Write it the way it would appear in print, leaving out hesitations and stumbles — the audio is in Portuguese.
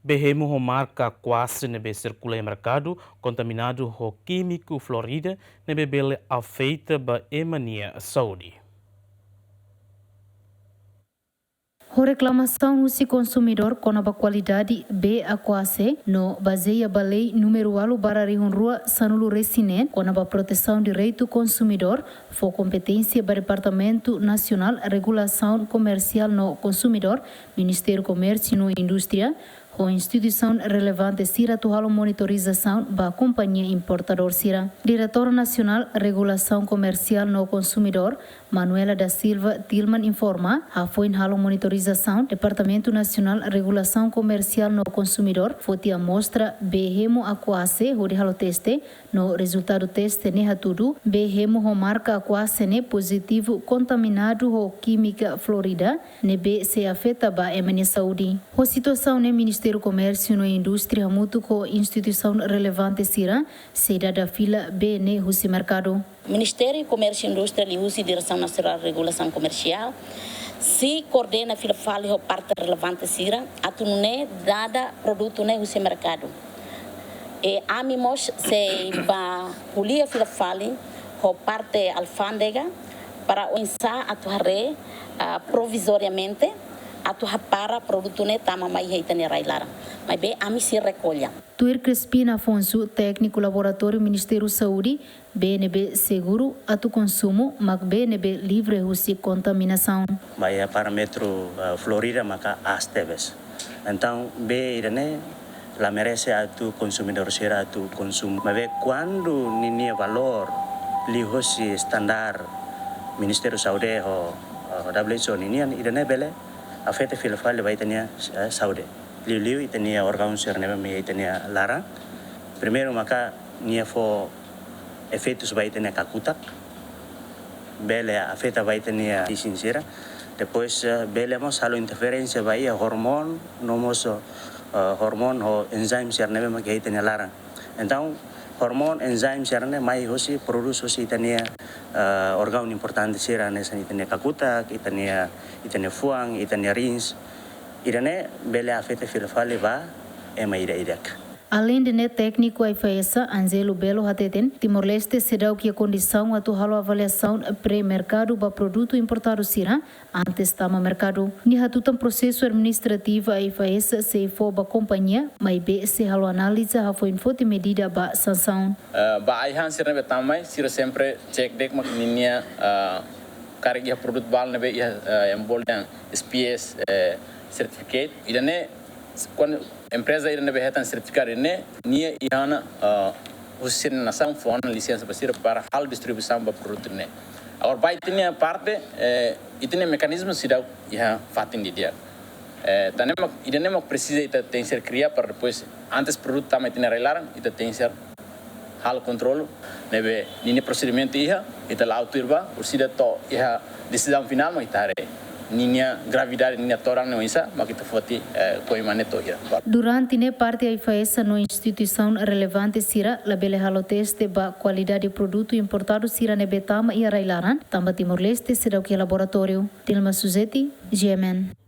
Behemo ho marca quase nebe circula em mercado contaminado ho químico Florida nebe bele afeita ba emania saúde. A reclamação do consumidor com a qualidade B a quase no baseia a lei número alu barari rua sanulu resinen com a proteção do direito do consumidor for competência do Departamento Nacional Regulação Comercial no Consumidor, Ministério do Comércio e Indústria, ou instituição relevante Sira Tuhalo Monitorização da Companhia Importador Sira. Diretora Nacional Regulação Comercial no Consumidor, Manuela da Silva Tilman informa, a foi halo monitorização, Departamento Nacional Regulação Comercial no Consumidor, foi a mostra behemo a quase, o de halo teste, no resultado teste ne tudo, behemo ho marca a quase ne positivo contaminado ho química Florida, ne be se afeta ba emene saúde. A situação ne Ministério do Comércio e Indústria muito com instituição relevante Sira, será da fila B ne husi mercado. Ministério do Comércio e Indústria e a Direção Nacional de Regulação Comercial se coordena a fala a parte relevante Sira, a tunune dada produto ne husi mercado. E amimos se ba polia fala a parte alfândega para o insa atuare provisoriamente atuar para produto ne tama mai heitane railara. Mas bem, a mim se recolha. Tuir Crespina Afonso, técnico laboratório Ministério da Saúde, BNB seguro a tu consumo, mas BNB livre de contaminação. Mas é parâmetro Florida, mas astebes. Então, B irane la merece a tu consumidor será a tu consumo. Mas quando ninguém valor li hosi standar Ministério da Saúde ou WHO ninguém irane bele afeta filfal vai tenia saúde. Liu itania órgão serneva me itania lara. Primeiro maka nia fo efeitos vai tenia kakutak. Bele afeta vai tenia sincera. Depois bele mos halo interferência vai hormon nomos hormon o enzim serneva me itania lara. Então hormon enzim serne mai hosi produz hosi itania órgão importante sera nessa itania kakutak, itania fuang, itania rins. Irane bele afeta filfale va ema irak. Além de net técnico a IFAESA, Angelo Belo Hateten, Timor-Leste será o que a condição a tu halo avaliação pré-mercado para produto importado será antes tama mercado. Ni hatutam processo administrativo a IFAESA se for ba companhia, mas be se halo análise a foi info medida ba sanção. Ba aihan será betamai, sira sempre check dek makninia carga produto bal nebe emboldan SPS certificate. Irane quando empresa irane behetan certificado irane nia ihana usin nação fona licença para hal distribuição ba produto ne. Agora vai tinha parte itene mecanismo sida iha fatin di dia. Tanema irane mak precisa ita tem ser criar para depois antes produto também tinha relaran ita tem ser hal controlo nebe nini procedimento iha ita la autirba ursida to iha decisão final mas itare niña gravidade niña torang não isa mas kita foti coimaneto ia. Durante ne parte a IFAESA no instituição relevante sira la bele halo teste ba qualidade produto importado sira ne betama e railaran tamba Timor-Leste será o que laboratório Dilma Suzeti GMN.